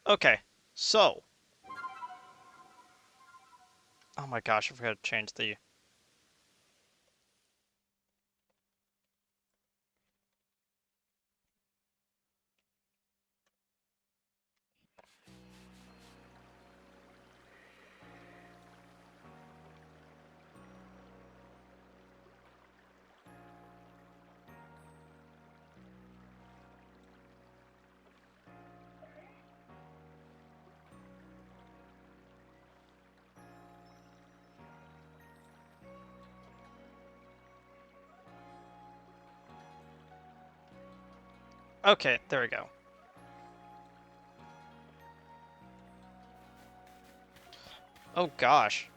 Okay, so. Oh my gosh, I forgot to change the. Okay, there we go. Oh gosh.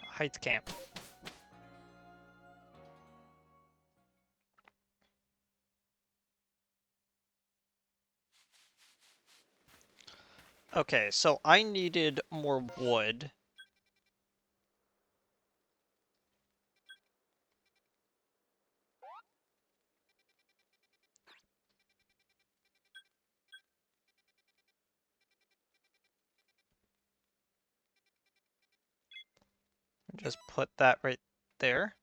Heights camp. Okay, so I needed more wood. Just put that right there.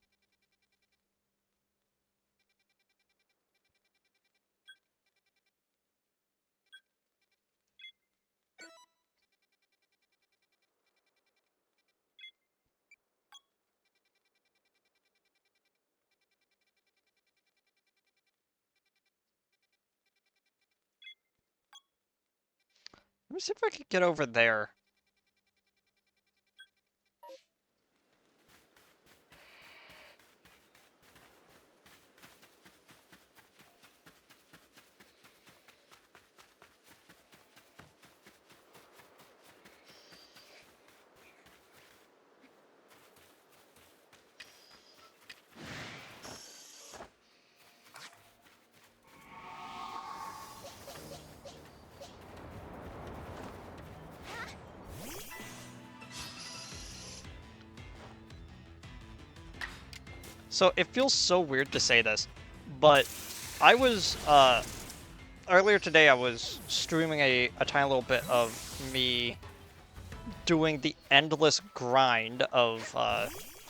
Let me see if I can get over there. So it feels so weird to say this, but I was, earlier today I was streaming a tiny little bit of me doing the endless grind of,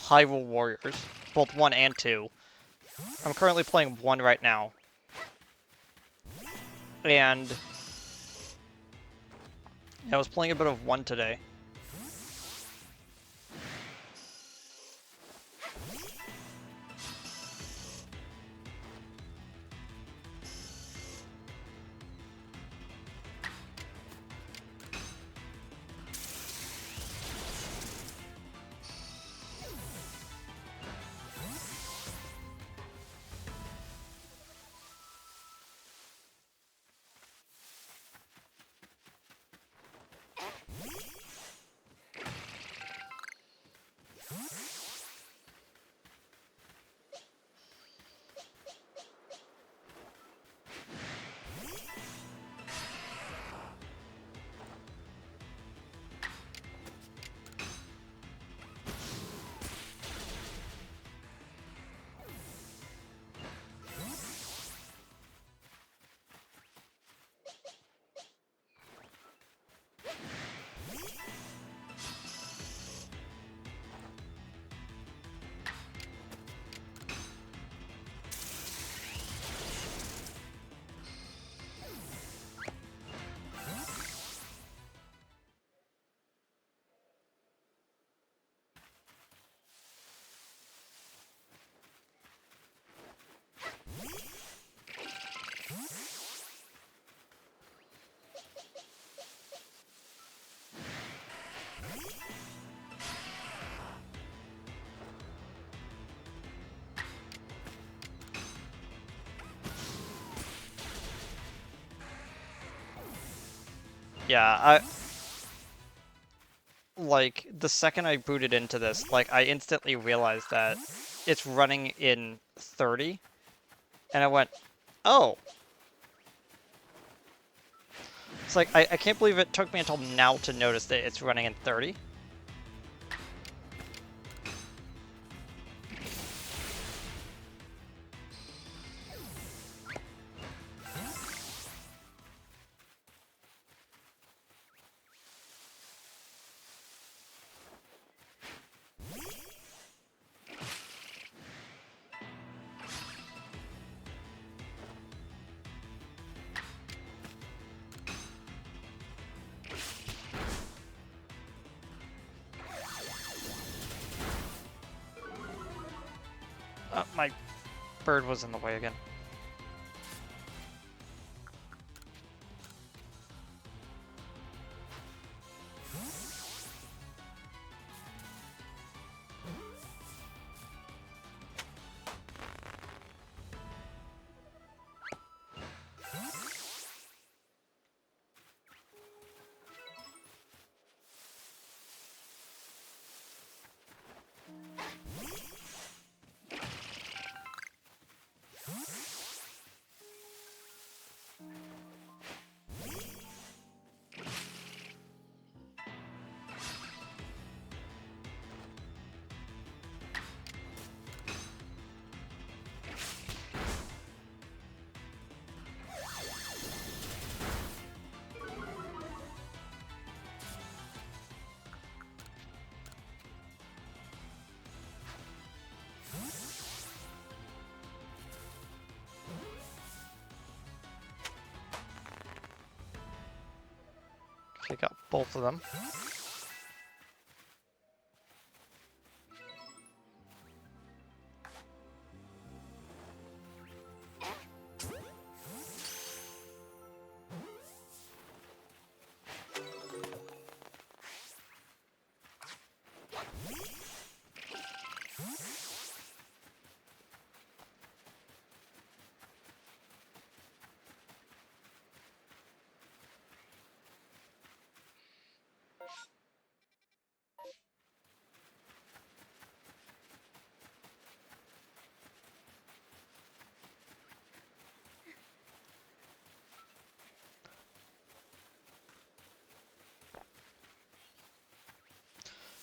Hyrule Warriors, both 1 and 2. I'm currently playing 1 right now. And yeah, I was playing a bit of 1 today. Yeah, like, the second I booted into this, like, I instantly realized that it's running in 30, and I went, oh. It's like, I can't believe it took me until now to notice that it's running in 30. My bird was in the way again. Okay, got both of them.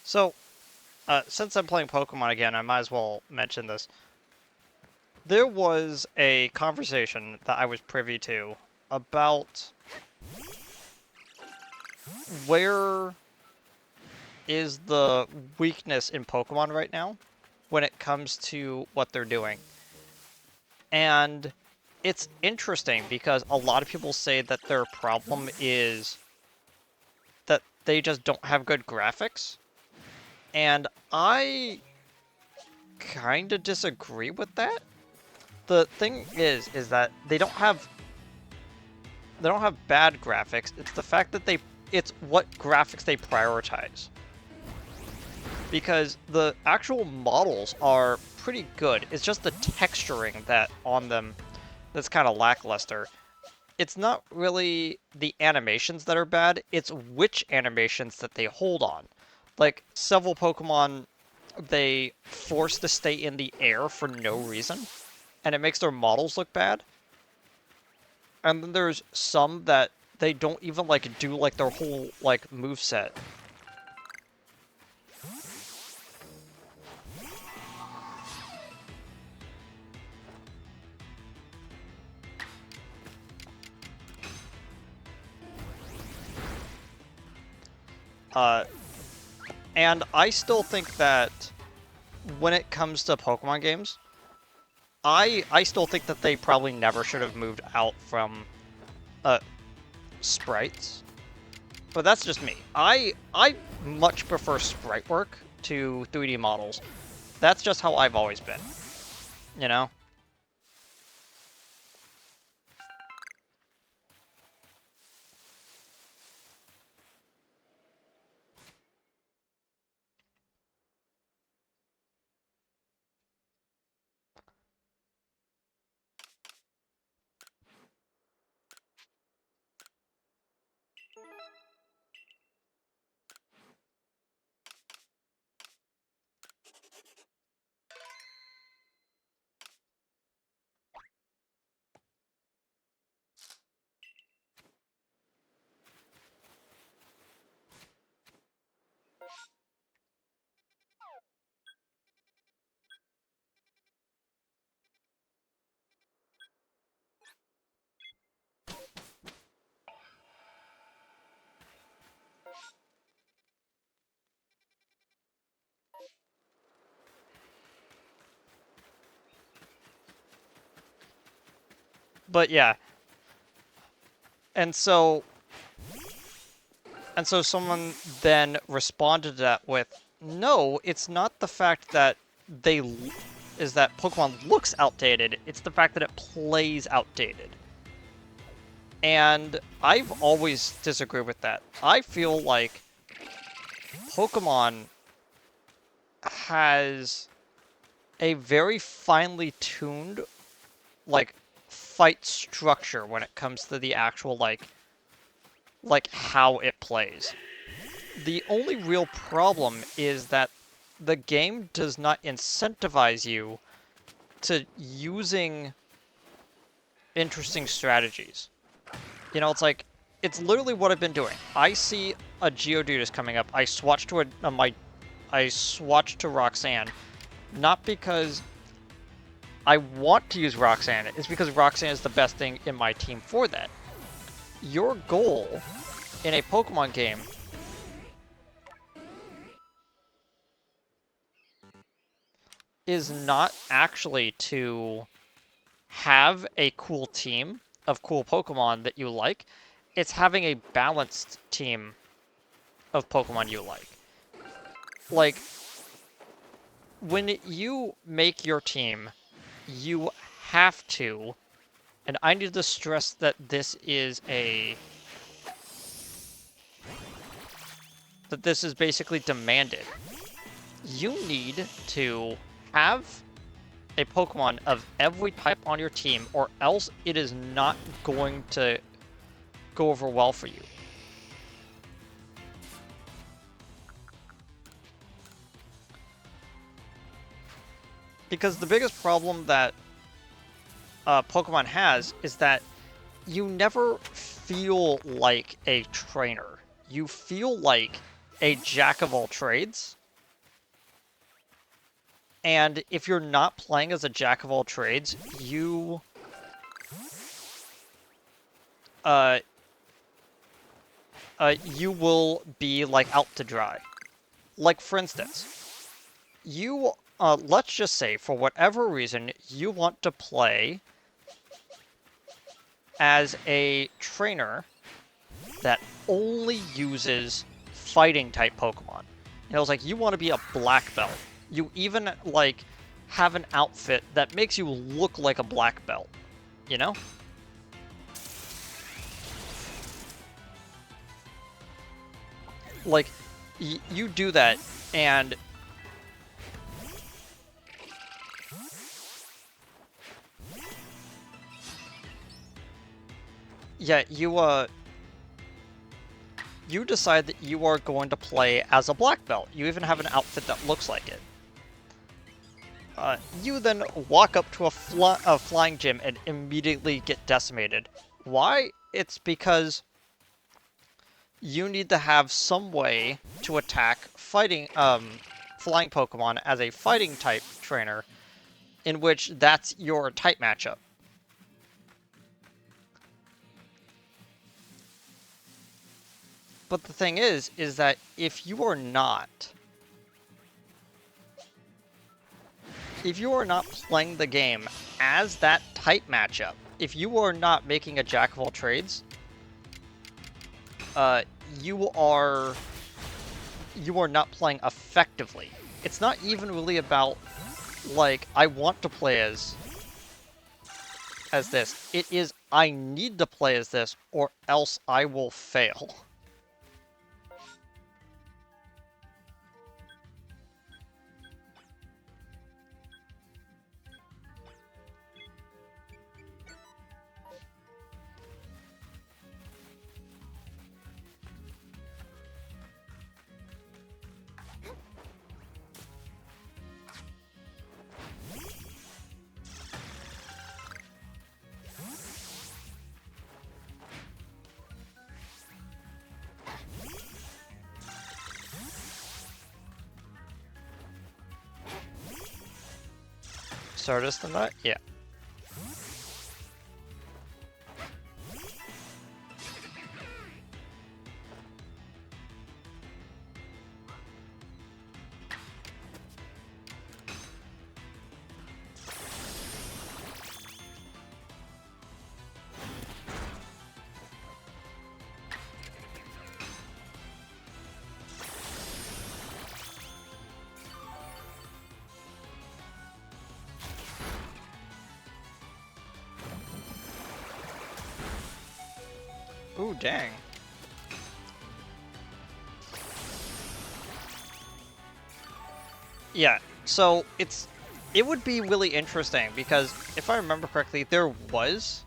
So, since I'm playing Pokemon again, I might as well mention this. There was a conversation that I was privy to about where is the weakness in Pokemon right now when it comes to what they're doing. And it's interesting because a lot of people say that their problem is that they just don't have good graphics. And I kind of disagree with that. The thing is that they don't have bad graphics. It's the fact that it's what graphics they prioritize. Because the actual models are pretty good. It's just the texturing that on them that's kind of lackluster. It's not really the animations that are bad, it's which animations that they hold on. Like, several Pokemon, they force to stay in the air for no reason, and it makes their models look bad. And then there's some that they don't even, like, do, like, their whole, like, moveset. And I still think that when it comes to Pokemon games, I still think that they probably never should have moved out from sprites. But that's just me. I much prefer sprite work to 3D models. That's just how I've always been. You know? But yeah, and so someone then responded to that with, no, it's not the fact that is that Pokemon looks outdated, it's the fact that it plays outdated. And I've always disagreed with that. I feel like Pokemon has a very finely tuned, like, fight structure when it comes to the actual, like how it plays. The only real problem is that the game does not incentivize you to using interesting strategies. You know, it's literally what I've been doing. I see a Geodude coming up. I swatch to I swatch to Roxanne, not because I want to use Roxanne. It's because Roxanne is the best thing in my team for that. Your goal in a Pokemon game is not actually to have a cool team of cool Pokemon that you like. It's having a balanced team of Pokemon you like. Like, when you make your team, you have to, and I need to stress that this is basically demanded. You need to have a Pokemon of every type on your team, or else it is not going to go over well for you. Because the biggest problem that Pokemon has is that you never feel like a trainer. You feel like a jack of all trades. And if you're not playing as a jack of all trades, you will be like out to dry. Like, for instance, you let's just say for whatever reason you want to play as a trainer that only uses fighting type Pokemon. You know, it's like you want to be a black belt. You even like have an outfit that makes you look like a black belt, you know? Like, you do that, and yeah, you decide that you are going to play as a black belt. You even have an outfit that looks like it. You then walk up to a flying gym and immediately get decimated. Why? It's because you need to have some way to attack flying Pokemon as a fighting type trainer, in which that's your type matchup. But the thing is that if you are not playing the game as that type matchup, if you are not making a jack of all trades, you are not playing effectively. It's not even really about, like, I want to play as this. It is, I need to play as this, or else I will fail. Stardust than that? Yeah. dang. Yeah, so it would be really interesting because if I remember correctly, there was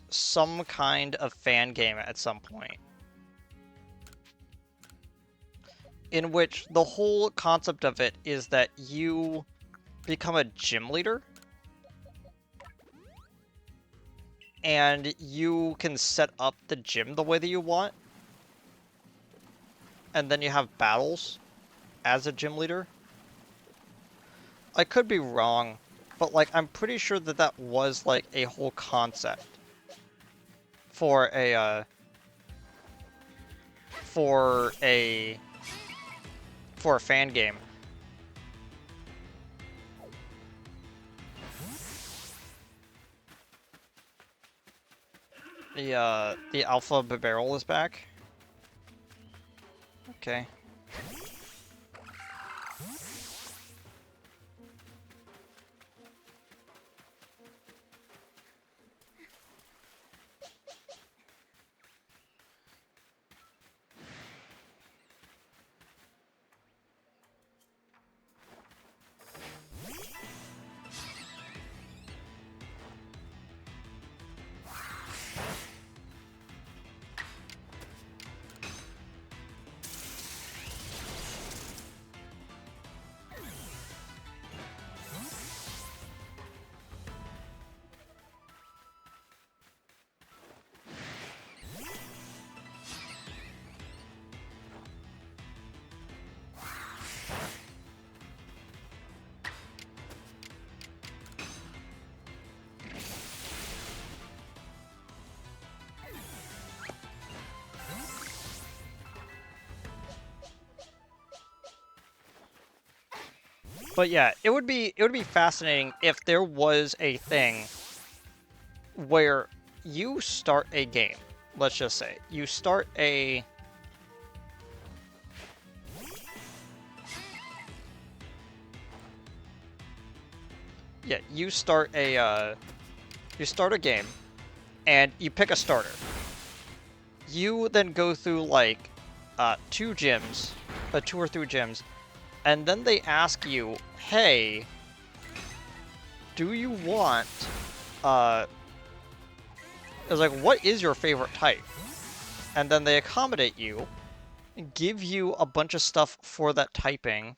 some kind of fan game at some point in which the whole concept of it is that you become a gym leader and you can set up the gym the way that you want, and then you have battles as a gym leader. I could be wrong, but like I'm pretty sure that that was like a whole concept for for a for a fan game. The Alpha Barrel is back. Okay. But yeah, it would be fascinating if there was a thing where you start a game. Let's just say you start a you start a game and you pick a starter. You then go through like two gyms, two or three gyms, and then they ask you, "Hey, do you want it's like, what is your favorite type?" And then they accommodate you, give you a bunch of stuff for that typing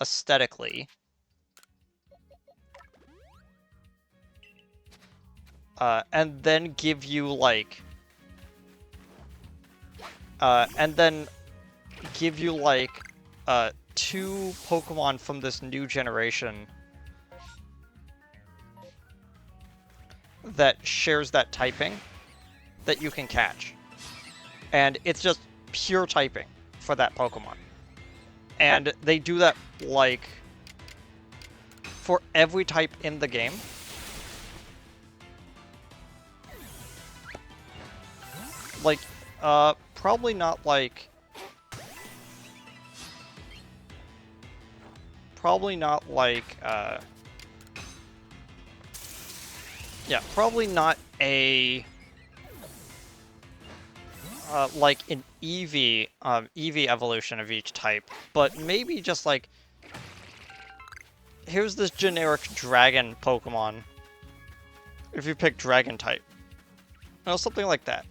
aesthetically. And then give you like and then give you like two Pokemon from this new generation that shares that typing that you can catch. And it's just pure typing for that Pokemon. And they do that like for every type in the game. Like probably not like yeah, probably not a like an EV evolution of each type, but maybe just like here's this generic dragon Pokemon. If you pick dragon type, something like that.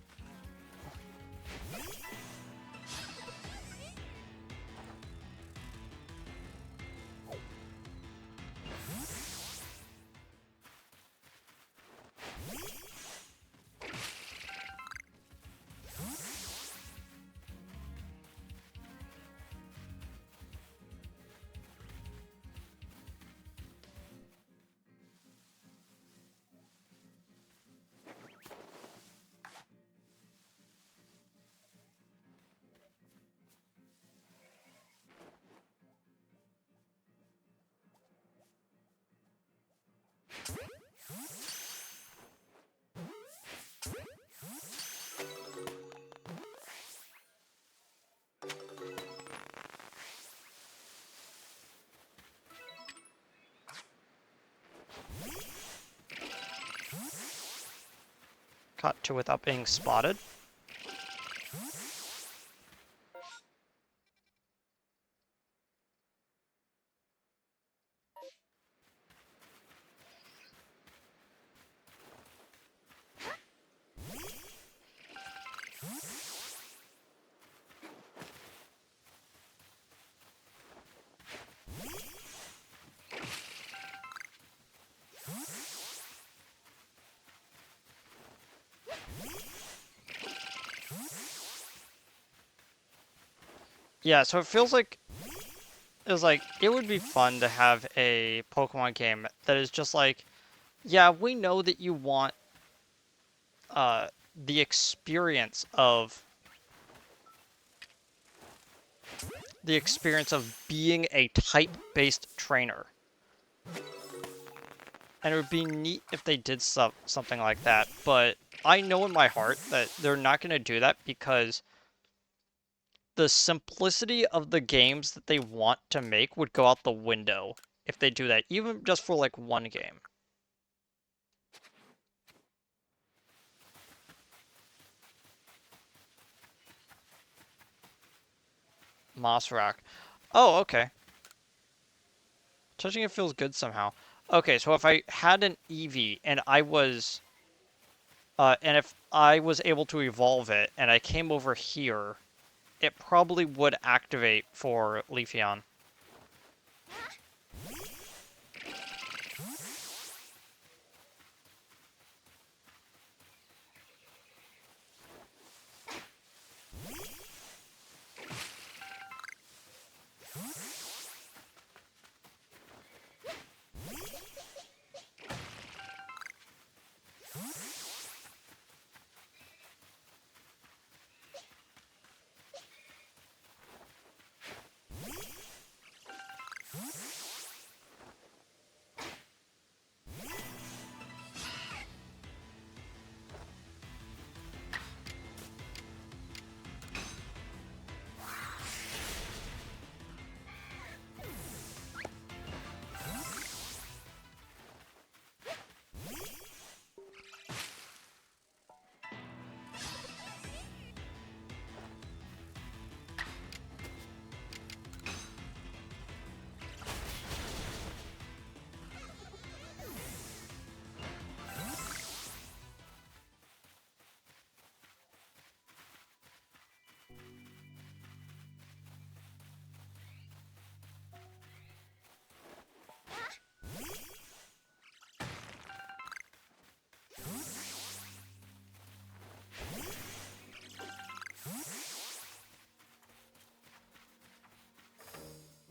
Caught two without being spotted. Yeah, so it feels like it would be fun to have a Pokemon game that is just like, yeah, we know that you want uh the experience of being a type-based trainer. And it would be neat if they did something like that, but I know in my heart that they're not going to do that because the simplicity of the games that they want to make would go out the window if they do that, even just for like one game. Moss Rock. Oh, okay. Touching it feels good somehow. Okay, so if I had an Eevee and if I was able to evolve it and I came over here, it probably would activate for Leafeon.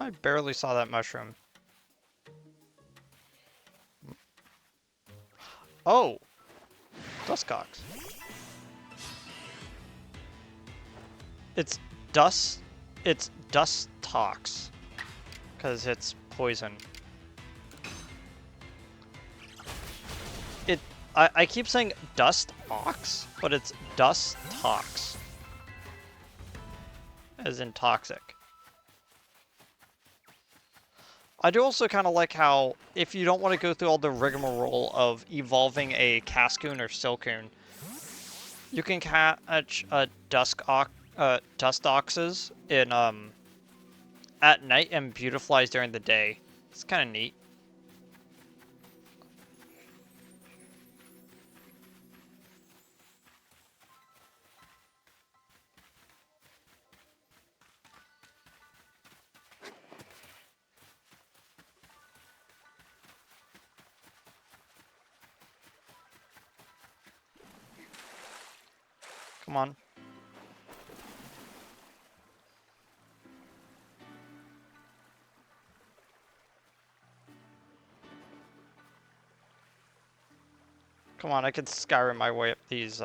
I barely saw that mushroom. Oh! Duskox. It's dust. It's dust tox. Because it's poison. I keep saying dust ox, but it's dust tox. As in toxic. I do also kind of like how, if you don't want to go through all the rigmarole of evolving a Cascoon or Silcoon, you can catch dust oxes in at night and beautifies during the day. It's kind of neat. Come on. Come on, I could Skyrim my way up these,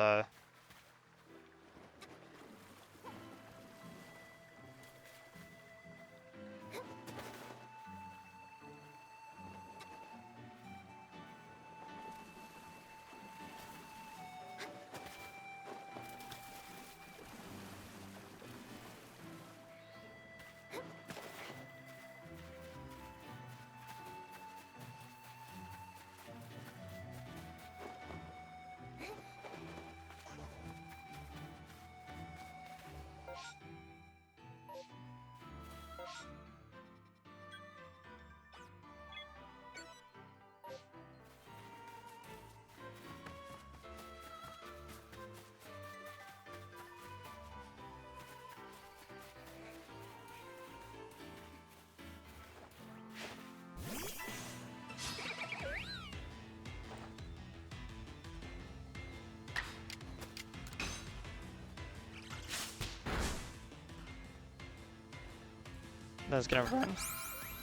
That's gonna run.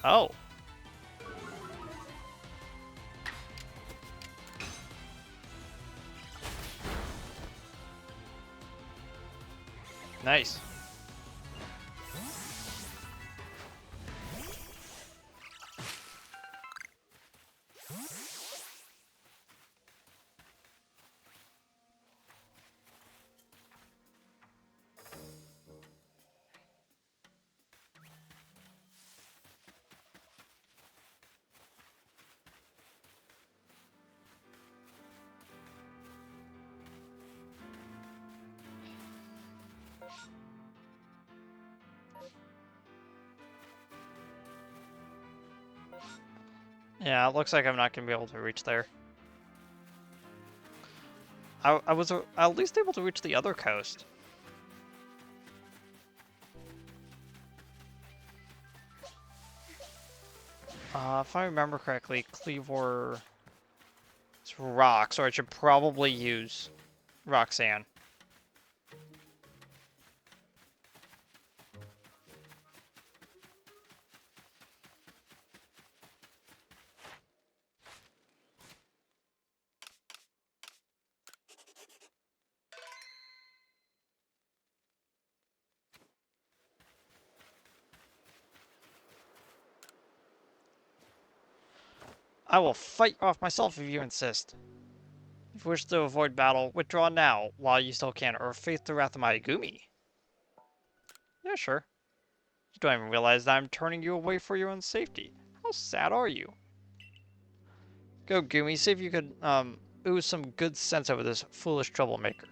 Oh. Nice. Yeah, it looks like I'm not gonna be able to reach there. I was at least able to reach the other coast. If I remember correctly, Kleavor is rock, so I should probably use Roxanne. I will fight off myself if you insist. If you wish to avoid battle, withdraw now, while you still can, or face the wrath of my Agumi. Yeah, sure. You don't even realize that I'm turning you away for your own safety. How sad are you? Go, Gumi, see if you could, ooze some good sense over this foolish troublemaker.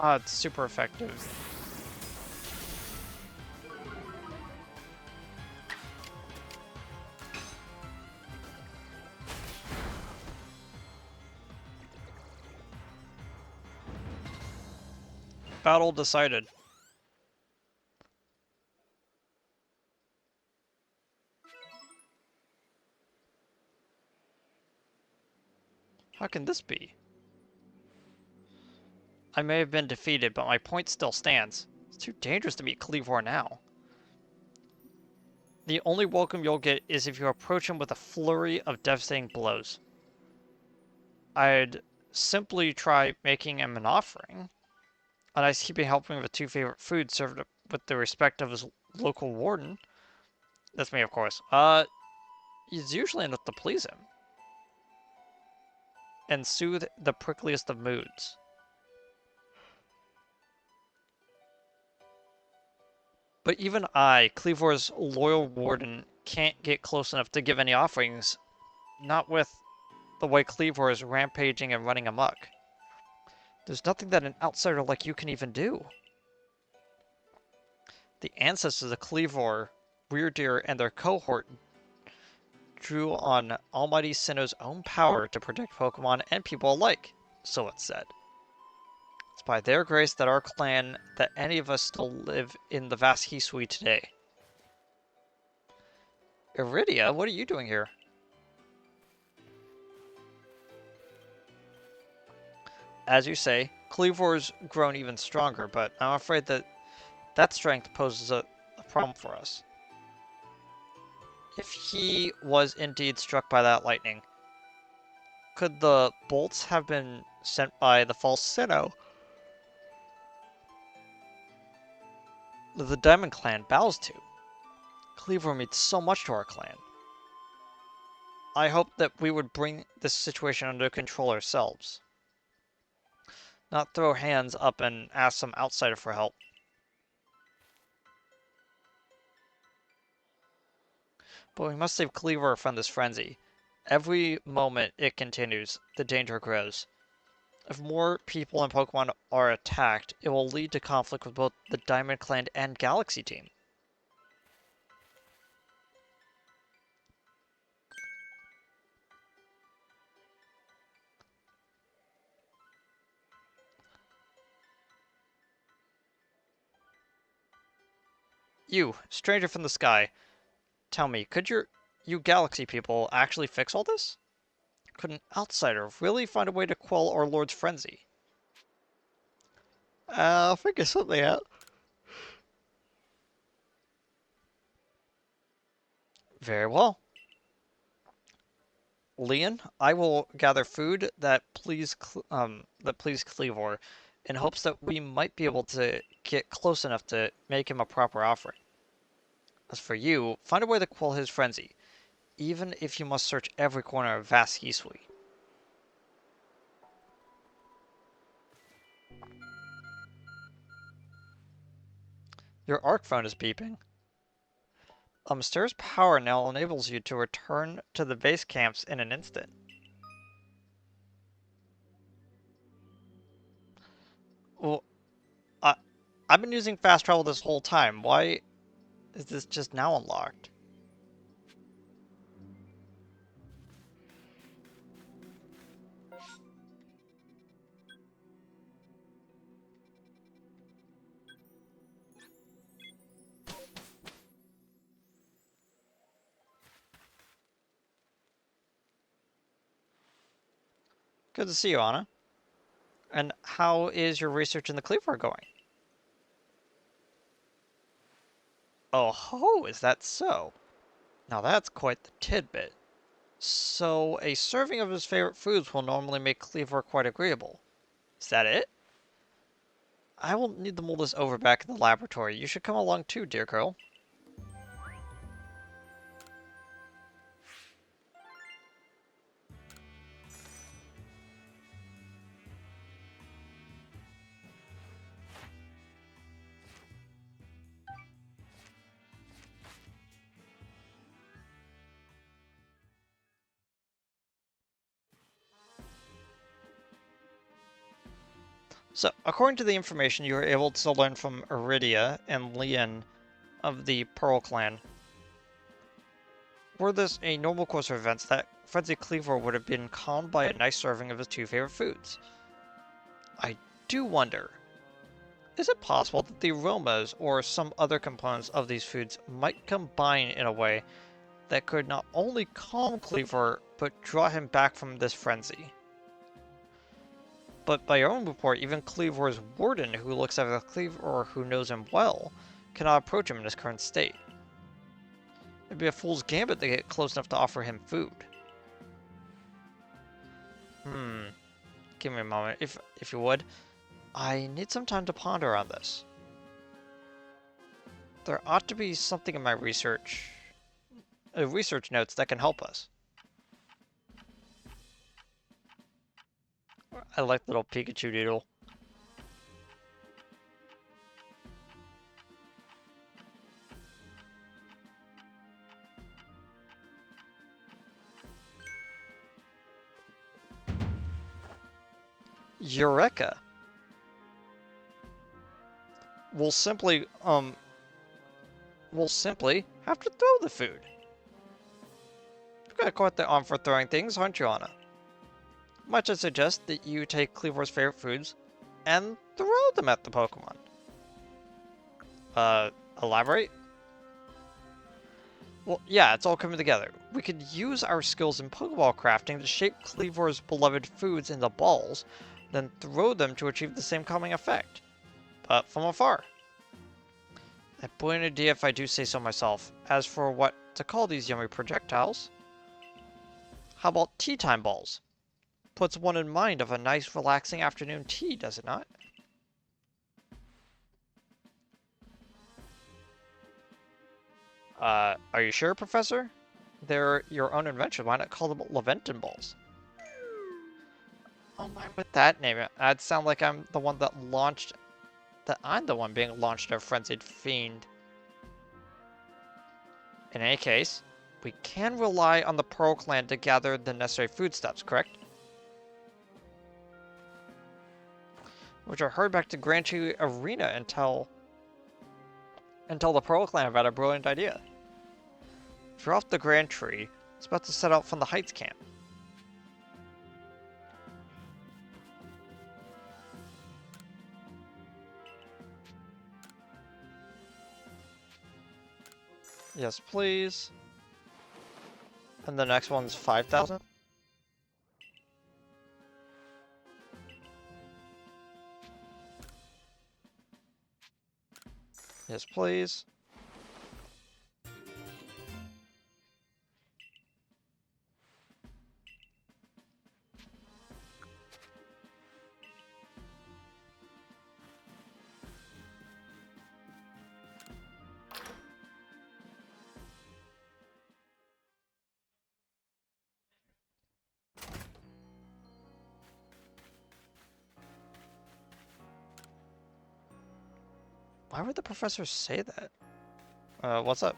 Ah, it's super effective. Battle decided. How can this be? I may have been defeated, but my point still stands. It's too dangerous to meet Kleavor now. The only welcome you'll get is if you approach him with a flurry of devastating blows. I'd simply try making him an offering. A nice keeping helping with 2 favorite foods served with the respect of his local warden. That's me, of course. He's usually enough to please him. And soothe the prickliest of moods. But even I, Kleavor's loyal warden, can't get close enough to give any offerings. Not with the way Kleavor is rampaging and running amok. There's nothing that an outsider like you can even do. The ancestors of Kleavor, Weirdeer, and their cohort drew on Almighty Sinnoh's own power to protect Pokemon and people alike, so it's said. It's by their grace that our clan, that any of us still live in the vast Hisui today. Iridia, what are you doing here? As you say, Kleavor's grown even stronger, but I'm afraid that that strength poses a problem for us. If he was indeed struck by that lightning, could the bolts have been sent by the false Sinnoh that the Diamond Clan bows to? Kleavor means so much to our clan. I hope that we would bring this situation under control ourselves. Not throw hands up and ask some outsider for help. But we must save Kleavor from this frenzy. Every moment it continues, the danger grows. If more people and Pokemon are attacked, it will lead to conflict with both the Diamond Clan and Galaxy Team. You, stranger from the sky, tell me, you galaxy people actually fix all this? Could an outsider really find a way to quell our Lord's frenzy? I'll figure something out. Very well. Leon, I will gather food that please Kleavor, in hopes that we might be able to get close enough to make him a proper offering. As for you, find a way to quell his frenzy, even if you must search every corner of vast Hisui. Your arc phone is beeping. Stir's power now enables you to return to the base camps in an instant. Well, I, I've been using fast travel this whole time. Why is this just now unlocked? Good to see you, Anna. And how is your research in the Kleavor going? Oh ho, is that so? Now that's quite the tidbit. So, a serving of his favorite foods will normally make Kleavor quite agreeable. Is that it? I will need to mull this over back in the laboratory. You should come along too, dear girl. So, according to the information you were able to learn from Iridia and Leon of the Pearl Clan, were this a normal course of events, that Frenzy Cleaver would have been calmed by a nice serving of his two favorite foods. I do wonder, is it possible that the aromas or some other components of these foods might combine in a way that could not only calm Cleaver, but draw him back from this frenzy? But by your own report, even Kleavor's warden, who looks after Kleavor or who knows him well, cannot approach him in his current state. It'd be a fool's gambit to get close enough to offer him food. Give me a moment, if you would. I need some time to ponder on this. There ought to be something in my research notes that can help us. I like little Pikachu Doodle. Eureka! We'll simply have to throw the food. You've got quite the arm for throwing things, aren't you, Anna? Might I suggest that you take Kleavor's favorite foods and throw them at the Pokemon? Elaborate? Well, yeah, it's all coming together. We could use our skills in Pokeball crafting to shape Kleavor's beloved foods into balls, then throw them to achieve the same calming effect, but from afar. A brilliant idea if I do say so myself. As for what to call these yummy projectiles, how about tea time balls? Puts one in mind of a nice relaxing afternoon tea, does it not? Are you sure, Professor? They're your own invention. Why not call them Leventon balls? Oh my, with that name, I'd sound like I'm the one being launched a frenzied fiend. In any case, we can rely on the Pearl Clan to gather the necessary foodstuffs, correct? Which are hurried back to Grand Tree Arena until the Pearl Clan have had a brilliant idea. If you're off the Grand Tree, it's about to set out from the Heights camp. Yes, please. And the next one's 5,000? Yes, please. Why would the professor say that? What's up?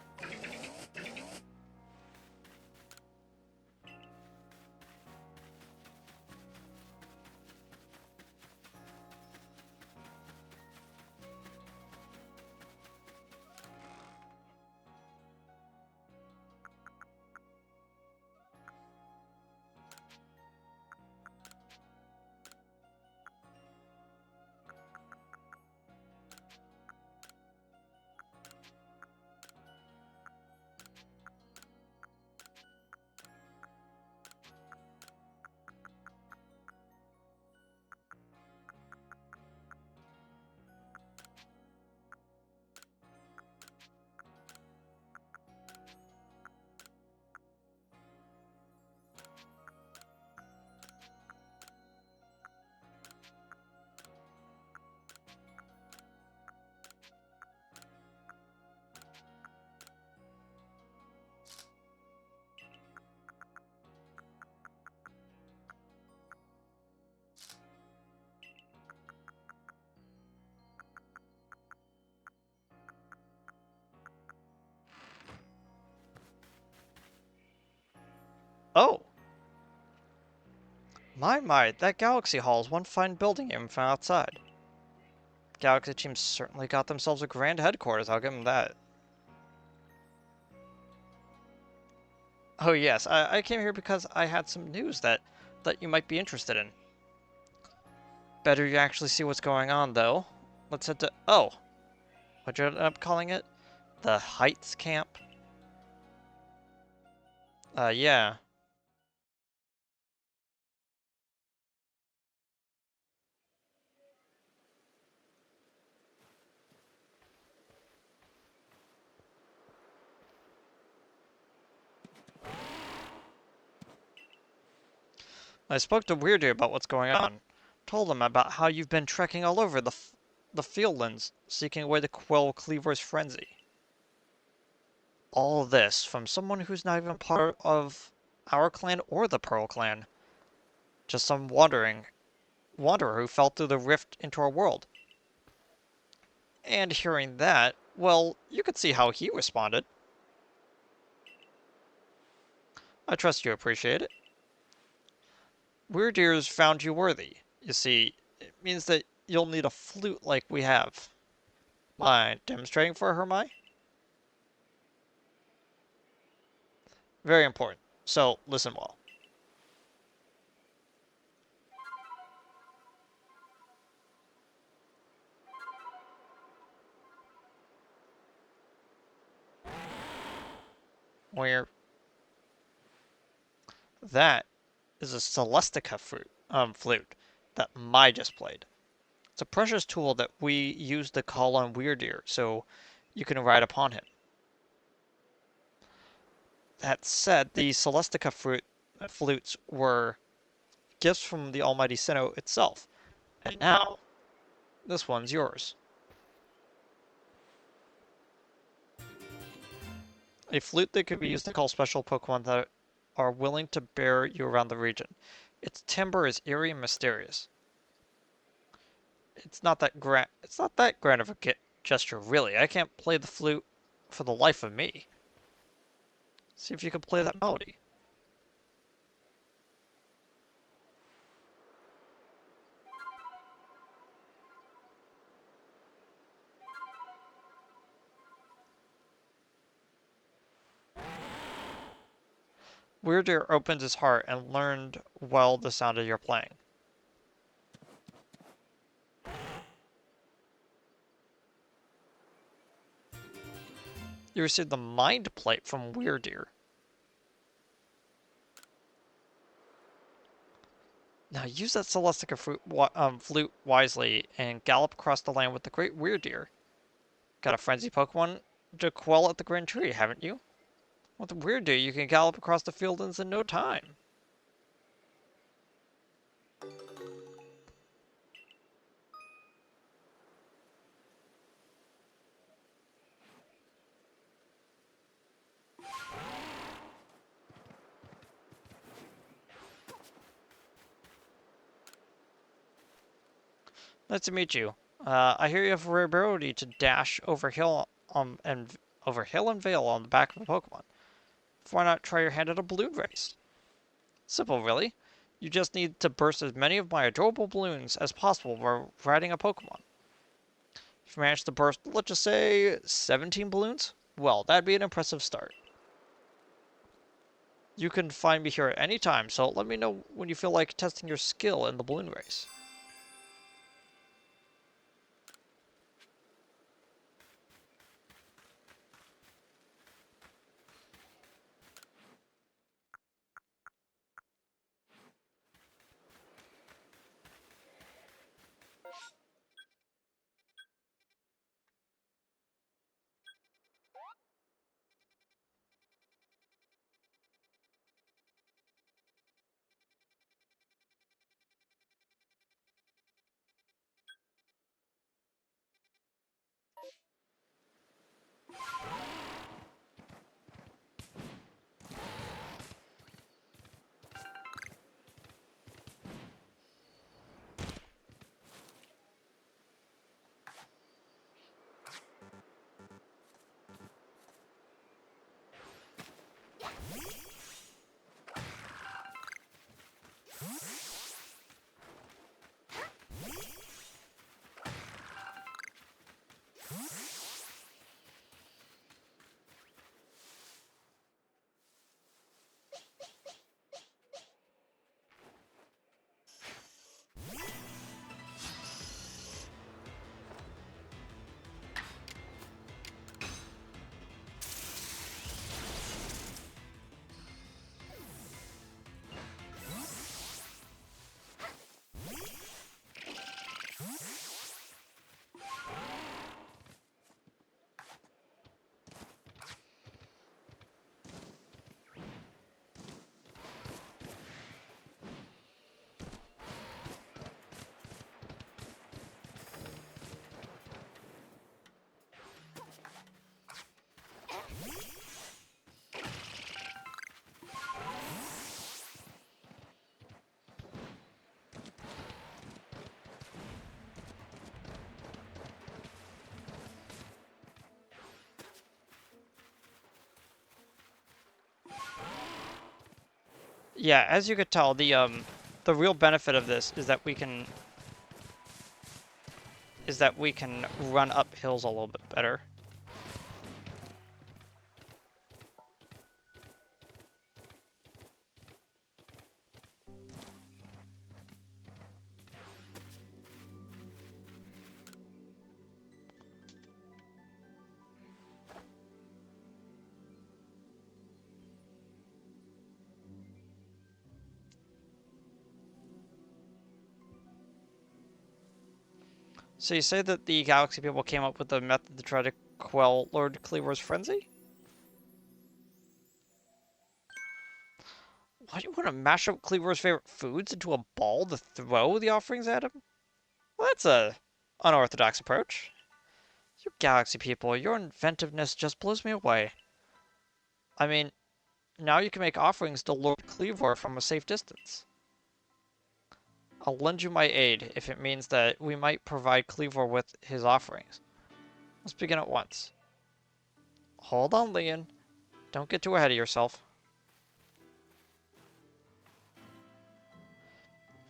Oh! My, that Galaxy Hall is one fine building even from outside. Galaxy team certainly got themselves a grand headquarters, I'll give them that. Oh yes, I came here because I had some news that you might be interested in. Better you actually see what's going on, though. Let's head to... Oh! What'd you end up calling it? The Heights Camp? Yeah. I spoke to Weirdy about what's going on. Told him about how you've been trekking all over the fieldlands, seeking a way to quell Kleavor's frenzy. All this from someone who's not even part of our clan or the Pearl clan. Just some wanderer who fell through the rift into our world. And hearing that, well, you could see how he responded. I trust you appreciate it. Weird Ears found you worthy. You see, it means that you'll need a flute like we have. Mind demonstrating for her, Mai? Very important. So, listen well. Where that is a Celestica flute that Mai just played. It's a precious tool that we use to call on Weird Ear, so you can ride upon him. That said, the Celestica flutes were gifts from the Almighty Sinnoh itself, and now this one's yours. A flute that could be used to call special Pokemon that are willing to bear you around the region. Its timbre is eerie and mysterious. It's not that grand of a gesture, really. I can't play the flute for the life of me. See if you can play that melody. Weird Ear opened his heart and learned well the sound of your playing. You received the Mind Plate from Weirdeer. Now use that Celestica flute wisely and gallop across the land with the great Weirdeer. Got a frenzy Pokemon to quell at the Grand Tree, haven't you? With the Weirdeer, you can gallop across the fields in no time. Nice to meet you. I hear you have a rare ability to dash over hill and vale on the back of a Pokemon. Why not try your hand at a balloon race? Simple, really. You just need to burst as many of my adorable balloons as possible while riding a Pokemon. If you manage to burst, let's just say, 17 balloons, well, that'd be an impressive start. You can find me here at any time, so let me know when you feel like testing your skill in the balloon race. Yeah, as you could tell, the real benefit of this is that we can run up hills a little bit better. So you say that the Galaxy people came up with a method to try to quell Lord Kleavor's frenzy? Why do you want to mash up Kleavor's favorite foods into a ball to throw the offerings at him? Well, that's a unorthodox approach. You Galaxy people, your inventiveness just blows me away. I mean, now you can make offerings to Lord Kleavor from a safe distance. I'll lend you my aid if it means that we might provide Kleavor with his offerings. Let's begin at once. Hold on, Leon. Don't get too ahead of yourself.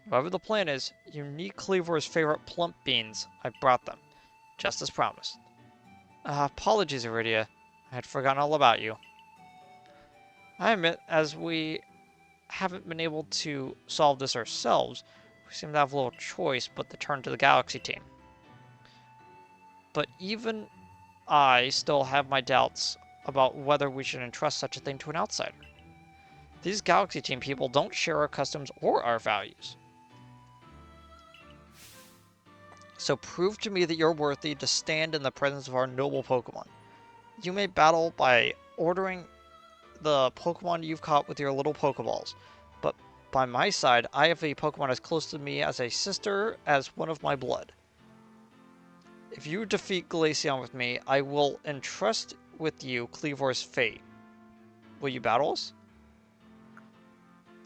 Whatever the plan is, you need Kleavor's favorite plump beans. I brought them, just as promised. Apologies, Iridia. I had forgotten all about you. I admit, as we haven't been able to solve this ourselves, we seem to have little choice but to turn to the Galaxy team. But even I still have my doubts about whether we should entrust such a thing to an outsider. These Galaxy Team people don't share our customs or our values. So prove to me that you're worthy to stand in the presence of our noble Pokemon. You may battle by ordering the Pokemon you've caught with your little Pokeballs, but by my side, I have a Pokemon as close to me as a sister as one of my blood. If you defeat Glaceon with me, I will entrust with you Kleavor's fate. Will you battle us?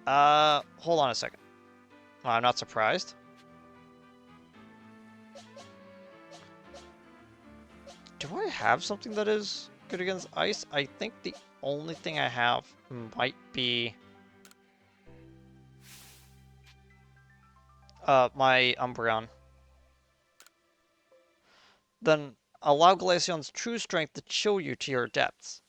Hold on a second. Well, I'm not surprised. Do I have something that is good against ice? I think the only thing I have might be my Umbreon. Then allow Glaceon's true strength to chill you to your depths.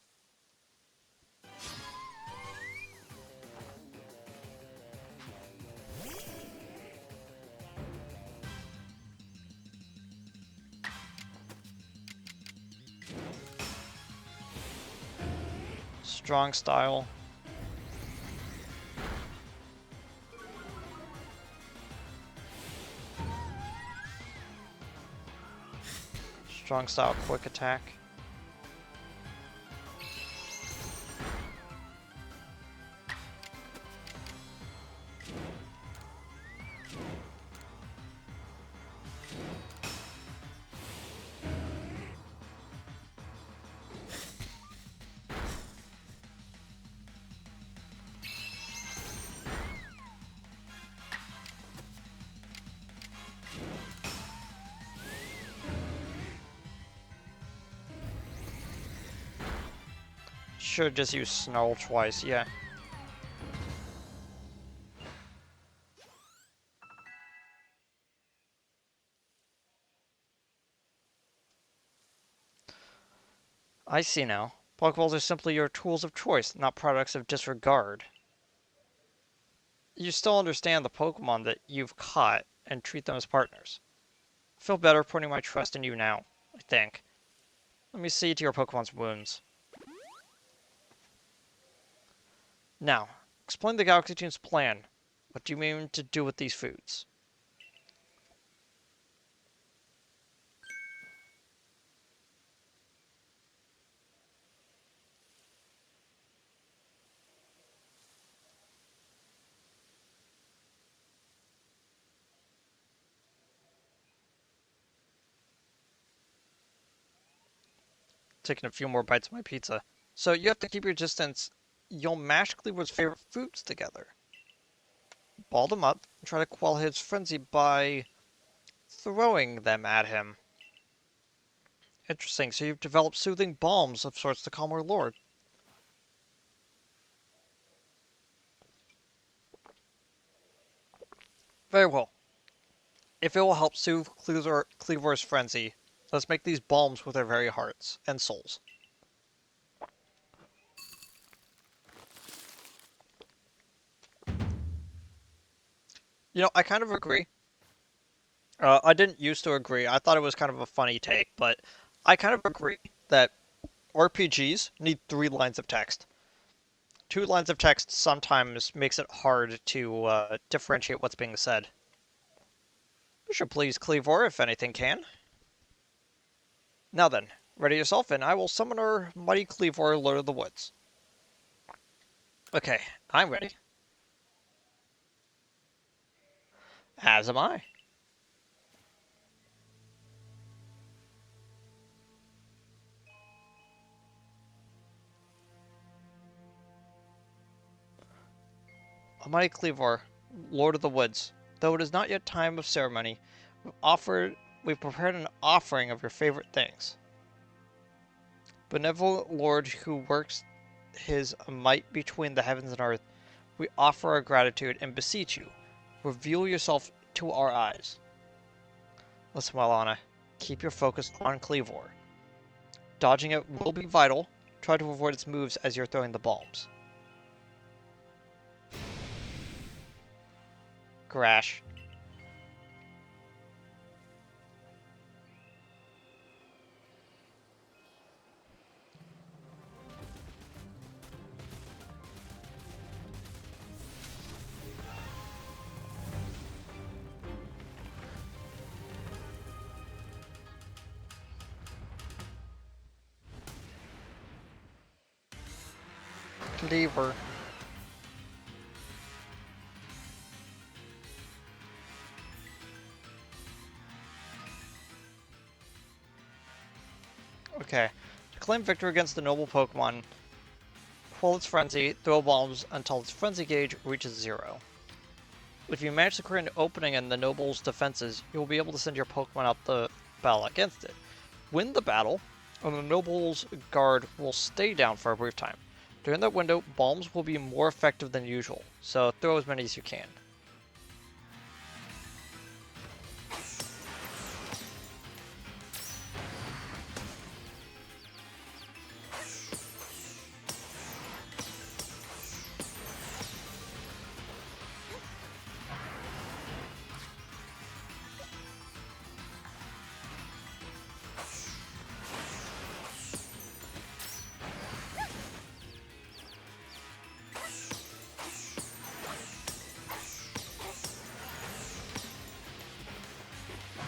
Strong style. Strong style quick attack. Should just use Snarl twice, yeah. I see now. Pokeballs are simply your tools of choice, not products of disregard. You still understand the Pokemon that you've caught and treat them as partners. I feel better putting my trust in you now, I think. Let me see to your Pokemon's wounds. Now, explain the Galaxy Team's plan. What do you mean to do with these foods? Taking a few more bites of my pizza. So you have to keep your distance. You'll mash Kleavor's favorite foods together. Ball them up and try to quell his frenzy by throwing them at him. Interesting, so you've developed soothing balms of sorts to calm our lord. Very well. If it will help soothe Kleavor's frenzy, let's make these balms with our very hearts and souls. You know, I kind of agree. I didn't used to agree. I thought it was kind of a funny take, but I kind of agree that RPGs need 3 lines of text. 2 lines of text sometimes makes it hard to differentiate what's being said. You should please Kleavor if anything can. Now then, ready yourself and I will summon our mighty Kleavor, Lord of the Woods. Okay, I'm ready. As am I. Almighty Kleavor, Lord of the Woods, though it is not yet time of ceremony, we've prepared an offering of your favorite things. Benevolent Lord who works his might between the heavens and earth, we offer our gratitude and beseech you, reveal yourself to our eyes. Listen, Walana, keep your focus on Kleavor. Dodging it will be vital. Try to avoid its moves as you're throwing the bombs. Crash. Kleavor. Okay. To claim victory against the noble Pokemon, hold its frenzy, throw bombs until its frenzy gauge reaches 0. If you manage to create an opening in the noble's defenses, you will be able to send your Pokemon out the battle against it. Win the battle, and the noble's guard will stay down for a brief time. During that window, bombs will be more effective than usual, so throw as many as you can.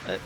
Uh,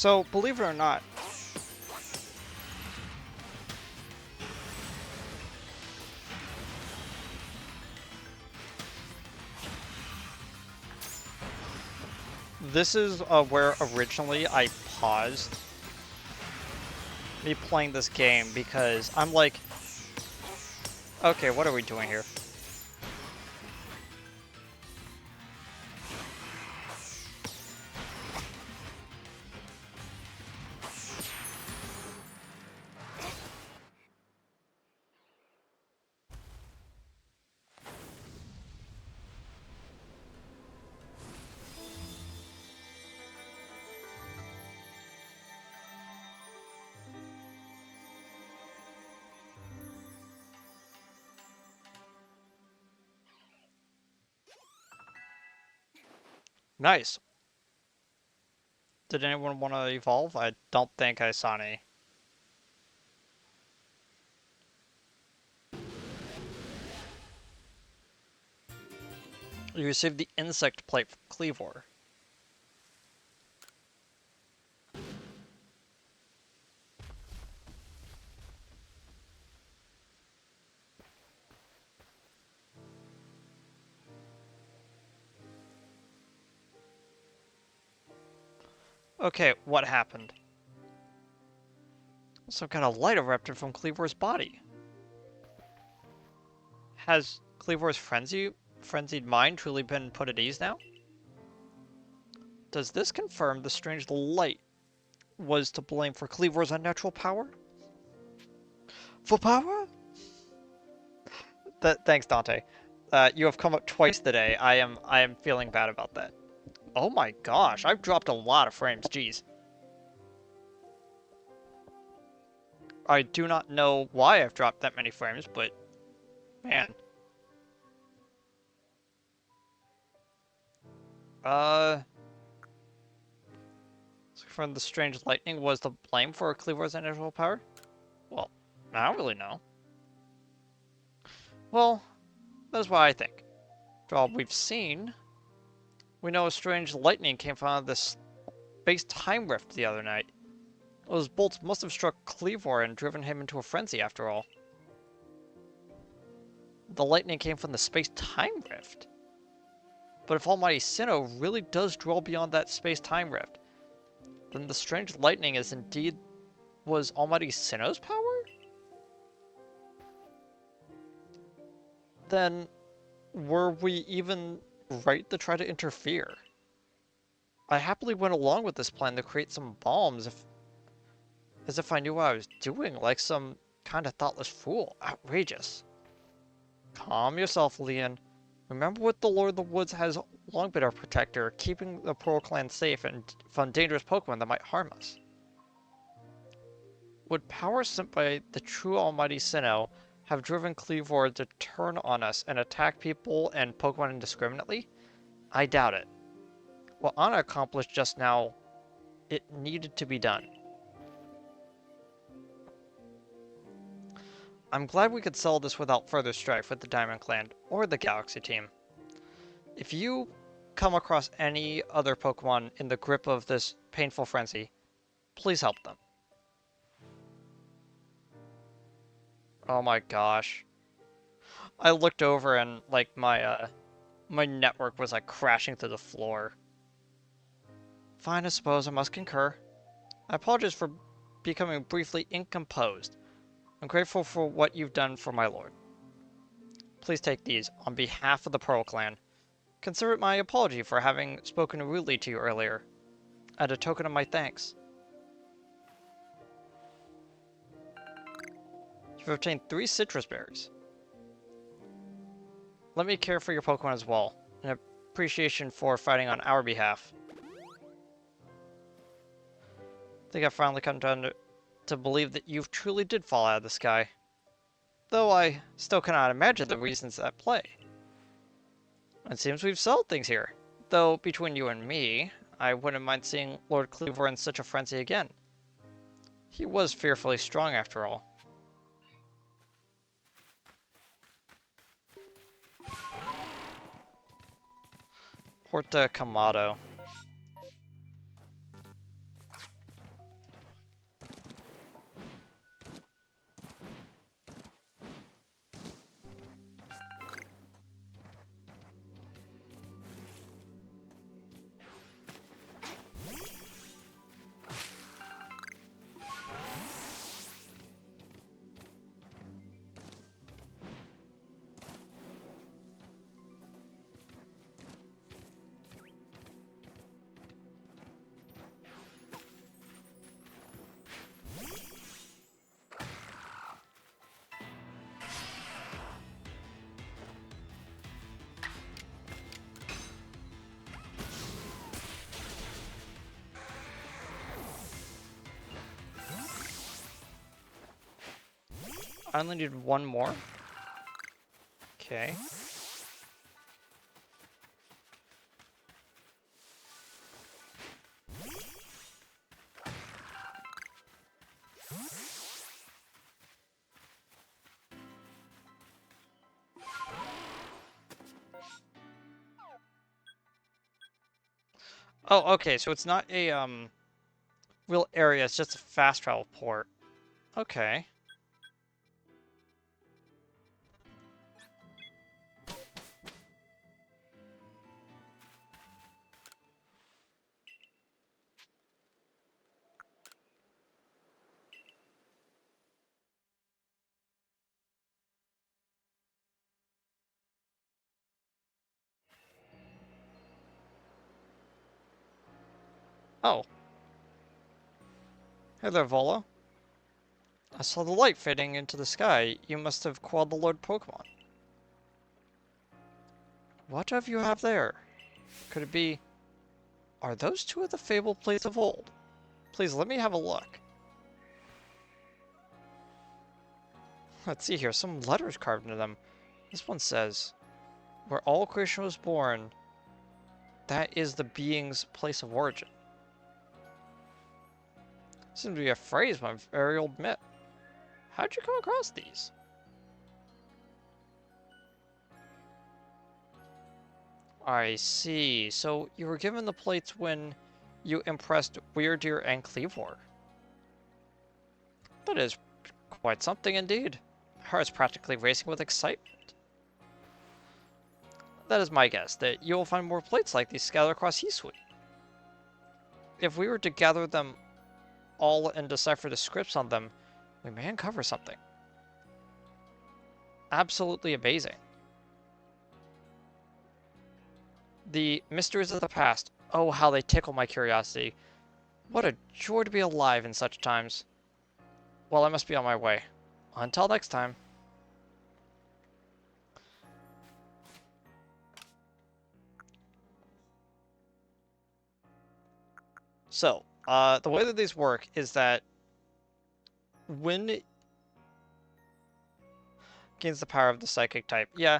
So, believe it or not, this is where originally I paused me playing this game because I'm like, okay, what are we doing here? Nice. Did anyone want to evolve? I don't think I saw any. You received the insect plate from Kleavor. Okay, what happened? Some kind of light erupted from Kleavor's body. Has Kleavor's frenzied mind truly been put at ease now? Does this confirm the strange light was to blame for Kleavor's unnatural power? For power? Thanks, Dante. You have come up twice today. I am feeling bad about that. Oh my gosh, I've dropped a lot of frames, jeez. I do not know why I've dropped that many frames, but man. So from the strange lightning was the blame for Kleavor's unnatural power? Well, I don't really know. Well, that's what I think. After all we've seen, we know a strange lightning came from this space-time rift the other night. Those bolts must have struck Kleavor and driven him into a frenzy after all. The lightning came from the space-time rift. But if Almighty Sinnoh really does dwell beyond that space-time rift, then the strange lightning is indeed was Almighty Sinnoh's power? Then were we even right to try to interfere? I happily went along with this plan to create some bombs As if I knew what I was doing, like some kind of thoughtless fool. Outrageous. Calm yourself, Leon. Remember what the Lord of the Woods has long been our protector, keeping the Pearl Clan safe and from dangerous Pokemon that might harm us. Would power sent by the true Almighty Sinnoh have driven Kleavor to turn on us and attack people and Pokemon indiscriminately? I doubt it. What Anna accomplished just now, it needed to be done. I'm glad we could settle this without further strife with the Diamond Clan or the Galaxy team. If you come across any other Pokemon in the grip of this painful frenzy, please help them. Oh my gosh. I looked over and like my network was like crashing to the floor. Fine, I suppose I must concur. I apologize for becoming briefly incomposed. I'm grateful for what you've done for my lord. Please take these on behalf of the Pearl Clan. Consider it my apology for having spoken rudely to you earlier, and a token of my thanks. You've obtained 3 citrus berries. Let me care for your Pokemon as well, in appreciation for fighting on our behalf. I think I've finally come to believe that you truly did fall out of the sky. Though I still cannot imagine the reasons at play. It seems we've settled things here. Though, between you and me, I wouldn't mind seeing Lord Kleavor in such a frenzy again. He was fearfully strong after all. Porta Kamado. I only need one more. Okay. Oh, okay, so it's not a real area, it's just a fast travel port. Okay. Oh. Hey there, Volo. I saw the light fading into the sky. You must have quelled the Lord Pokemon. What have you have there? Could it be... Are those 2 of the fabled plates of old? Please let me have a look. Let's see here, some letters carved into them. This one says, where all creation was born, that is the being's place of origin. Seems to be a phrase my very old myth. How'd you come across these? I see. So you were given the plates when you impressed Weirdeer and Kleavor. That is quite something indeed. My heart's practically racing with excitement. That is my guess, that you will find more plates like these scattered across Hisui. If we were to gather them all and decipher the scripts on them, we may uncover something. Absolutely amazing. The mysteries of the past. Oh, how they tickle my curiosity. What a joy to be alive in such times. Well, I must be on my way. Until next time. So, the way that these work is that when it gains the power of the psychic type, yeah.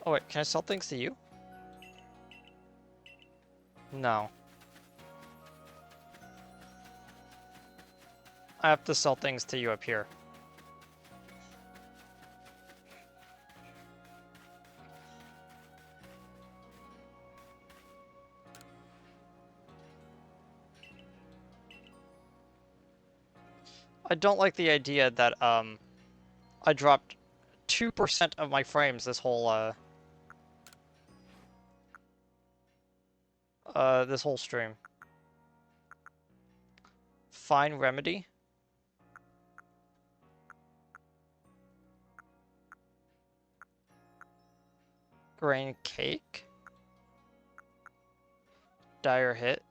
Oh wait, can I sell things to you? No. I have to sell things to you up here. I don't like the idea that, I dropped 2% of my frames this whole stream. Fine remedy. Grain cake. Dire hit.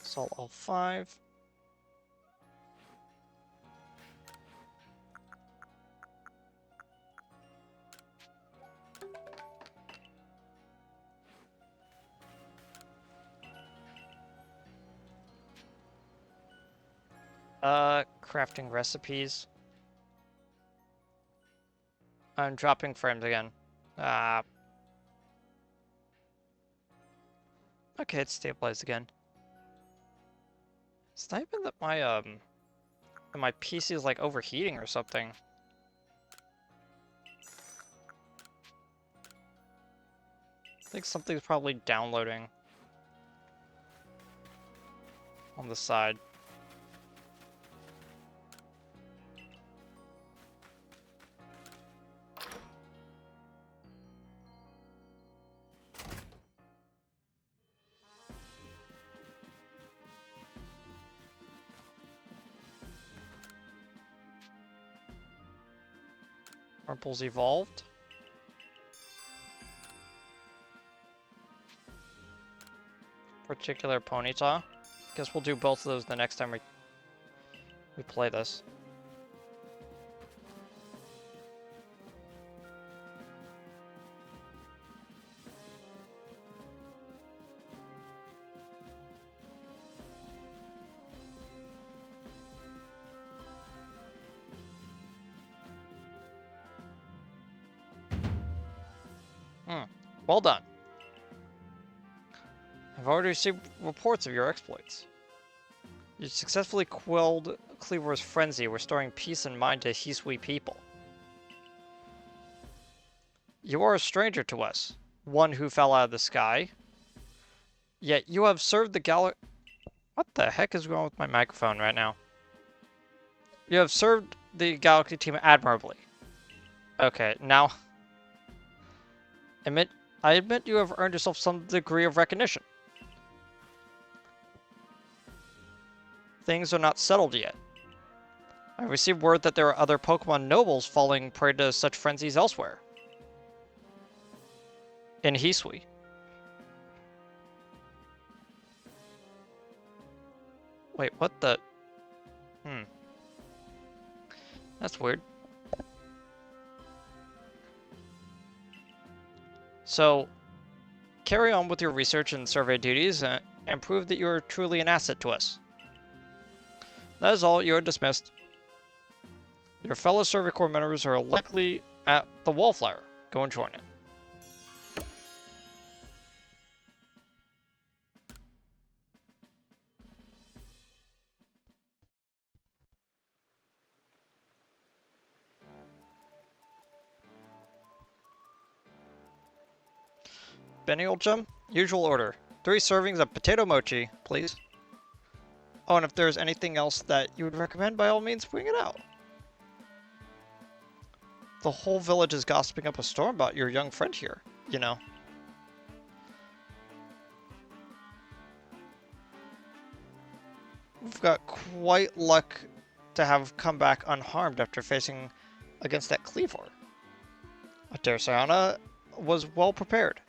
Salt all 5. Crafting recipes. I'm dropping frames again. Okay, it's stabilized again. It's not even that my PC is like overheating or something. I think something's probably downloading on the side. Purple's evolved. Particular Ponyta. Guess we'll do both of those the next time we play this. Well done. I've already received reports of your exploits. You successfully quelled Kleavor's frenzy, restoring peace and mind to Hisui people. You are a stranger to us, one who fell out of the sky. Yet you have served the What the heck is wrong with my microphone right now? You have served the Galaxy team admirably. Okay, now admit I admit you have earned yourself some degree of recognition. Things are not settled yet. I received word that there are other Pokemon nobles falling prey to such frenzies elsewhere. In Hisui. Wait, what the? Hmm. That's weird. So, carry on with your research and survey duties and prove that you are truly an asset to us. That is all. You are dismissed. Your fellow Survey Corps members are likely at the Wallflower. Go and join it. Benny old chum, usual order. 3 servings of potato mochi, please. Oh, and if there's anything else that you would recommend, by all means, bring it out. The whole village is gossiping up a storm about your young friend here, you know. We've got quite luck to have come back unharmed after facing against that Kleavor. I dare say Anna was well prepared.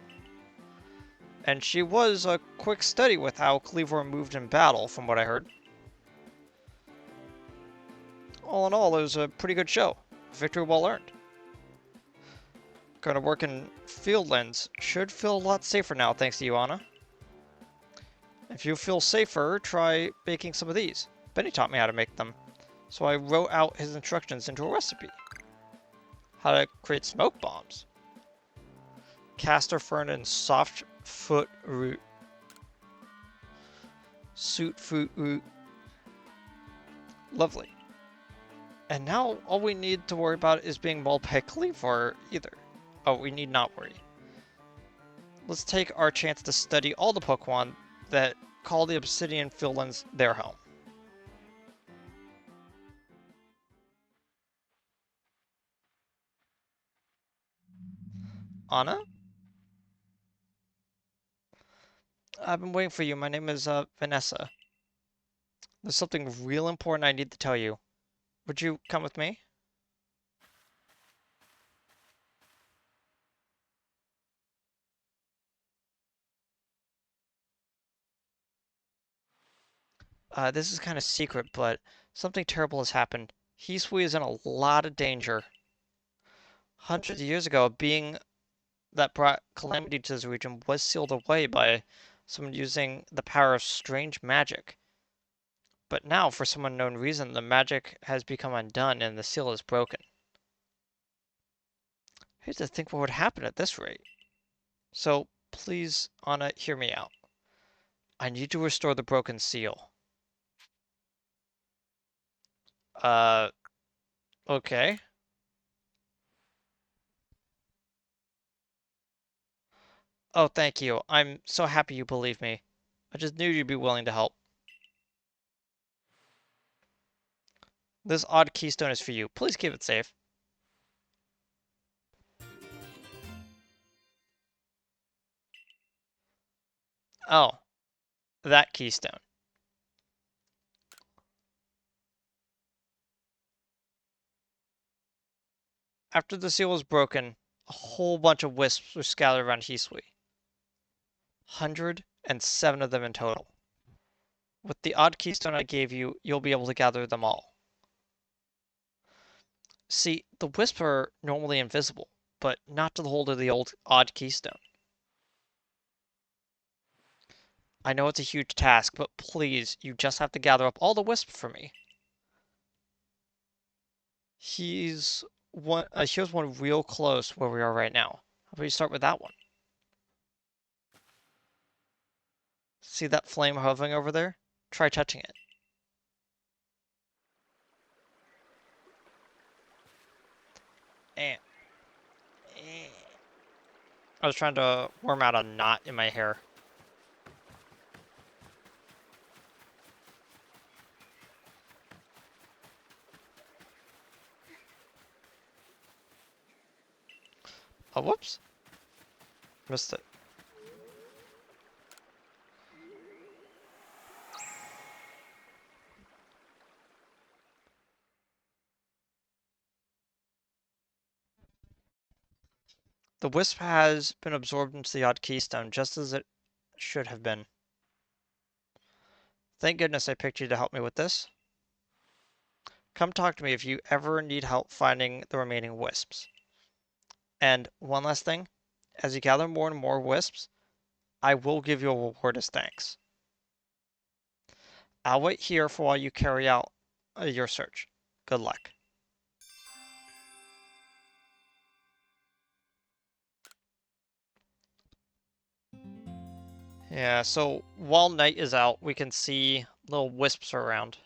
And she was a quick study with how Kleavor moved in battle, from what I heard. All in all, it was a pretty good show. Victory well earned. Gonna work in Fieldlands. Should feel a lot safer now, thanks to you, Anna. If you feel safer, try baking some of these. Benny taught me how to make them, so I wrote out his instructions into a recipe. How to create smoke bombs. Castor fern and soft foot root. Soot fruit root. Lovely. And now all we need to worry about is being mauled by Kleavor either. Oh, we need not worry. Let's take our chance to study all the Pokemon that call the Obsidian Fieldlands their home. Anna? I've been waiting for you. My name is Vanessa. There's something real important I need to tell you. Would you come with me? This is kind of secret, but something terrible has happened. Hisui is in a lot of danger. Hundreds of years ago, a being that brought calamity to this region was sealed away by someone using the power of strange magic. But now, for some unknown reason, the magic has become undone and the seal is broken. I hate to think what would happen at this rate. So, please, Anna, hear me out. I need to restore the broken seal. Uh, okay. Oh, thank you. I'm so happy you believe me. I just knew you'd be willing to help. This odd keystone is for you. Please keep it safe. Oh, that keystone. After the seal was broken, a whole bunch of wisps were scattered around Hisui. 107 of them in total. With the odd keystone I gave you, you'll be able to gather them all. See, the wisps are normally invisible, but not to the hold of the old odd keystone. I know it's a huge task, but please, you just have to gather up all the wisps for me. Here's one real close where we are right now. How about you start with that one? See that flame hovering over there? Try touching it. And I was trying to worm out a knot in my hair. Oh, whoops. Missed it. The wisp has been absorbed into the odd keystone, just as it should have been. Thank goodness I picked you to help me with this. Come talk to me if you ever need help finding the remaining wisps. And one last thing, as you gather more and more wisps, I will give you a reward as thanks. I'll wait here for while you carry out your search. Good luck. Yeah, so while night is out, we can see little wisps around.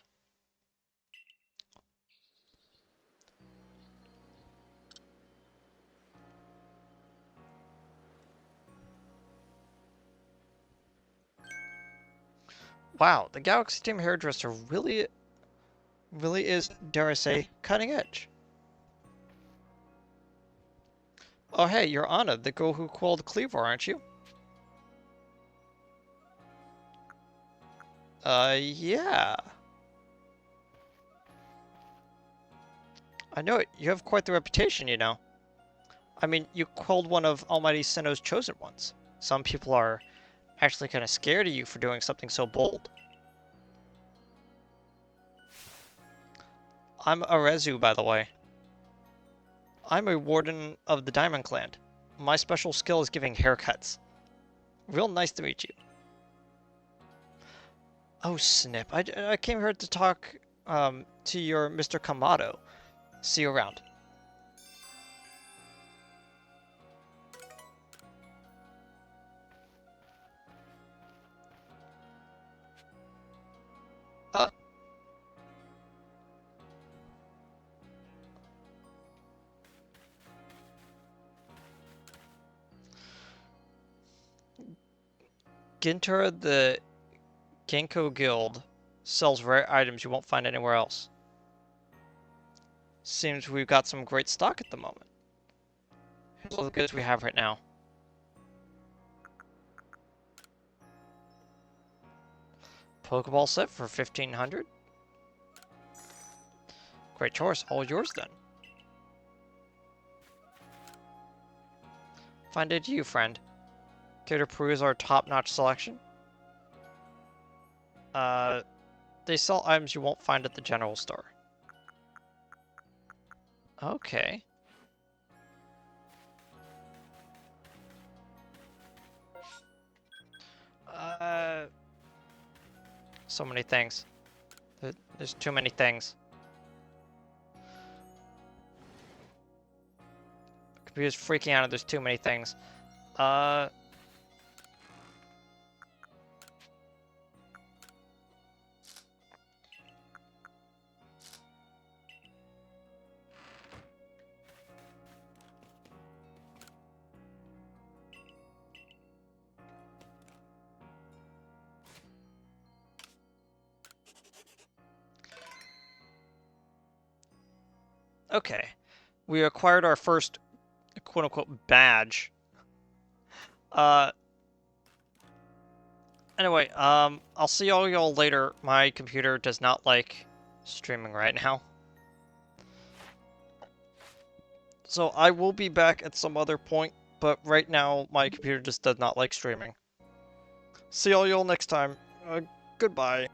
Wow, the Galaxy Team hairdresser really is, dare I say, cutting edge. Oh hey, you're Anna, the girl who called Kleavor, aren't you? Yeah. I know it. You have quite the reputation, you know. I mean, you called one of Almighty Sinnoh's chosen ones. Some people are actually kind of scared of you for doing something so bold. I'm Arezu, by the way. I'm a warden of the Diamond Clan. My special skill is giving haircuts. Real nice to meet you. Oh, snip. I came here to talk to your Mr. Kamado. See you around. Uh, Ginter, the Genko Guild, sells rare items you won't find anywhere else. Seems we've got some great stock at the moment. Here's all the goods we have right now. Pokeball set for 1,500. Great choice, all yours then. Fine day to you, friend. Care to peruse our top-notch selection? They sell items you won't find at the general store. Okay. So many things. There's too many things. Computer's freaking out and there's too many things. Okay. We acquired our first quote-unquote badge. Anyway, I'll see all y'all later. My computer does not like streaming right now. So I will be back at some other point, but right now my computer just does not like streaming. See all y'all next time. Goodbye.